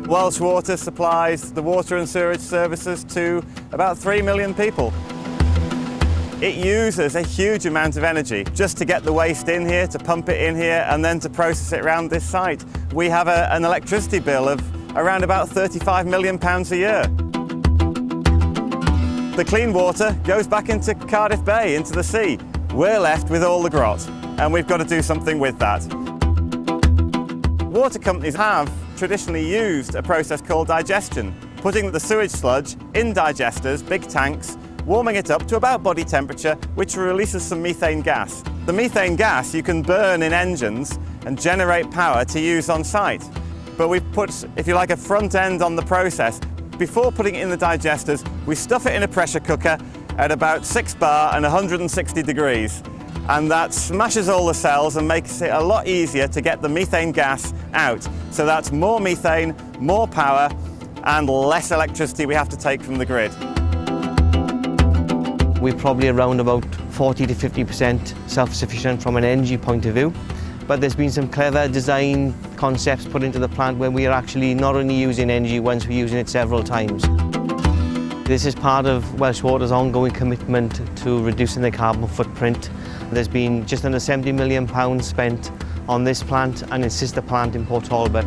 Welsh Water supplies the water and sewerage services to about 3 million people. It uses a huge amount of energy just to get the waste in here, to pump it in here, and then to process it around this site. We have an electricity bill of around about £35 million a year. The clean water goes back into Cardiff Bay, into the sea. We're left with all the grot, and we've got to do something with that. Water companies have traditionally used a process called digestion, putting the sewage sludge in digesters, big tanks, warming it up to about body temperature, which releases some methane gas. The methane gas you can burn in engines and generate power to use on site. But we've put, if you like, a front end on the process. Before putting it in the digesters, we stuff it in a pressure cooker at about 6 bar and 160 degrees. And that smashes all the cells and makes it a lot easier to get the methane gas out. So that's more methane, more power, and less electricity we have to take from the grid. We're probably around about 40 to 50% self-sufficient from an energy point of view. But there's been some clever design concepts put into the plant where we are actually not only using energy once, we're using it several times. This is part of Welsh Water's ongoing commitment to reducing the carbon footprint. There's been just under £70 million spent on this plant and its sister plant in Port Talbot.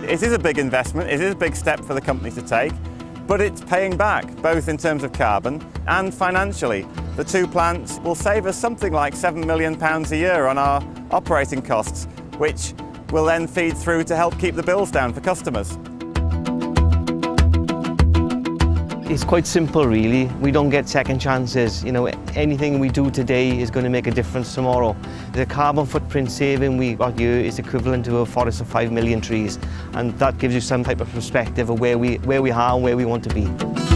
It is a big investment, it is a big step for the company to take, but it's paying back, both in terms of carbon and financially. The two plants will save us something like £7 million a year on our operating costs, which will then feed through to help keep the bills down for customers. It's quite simple, really. We don't get second chances. You know, anything we do today is going to make a difference tomorrow. The carbon footprint saving we got here is equivalent to a forest of 5 million trees, and that gives you some type of perspective of where we are and where we want to be.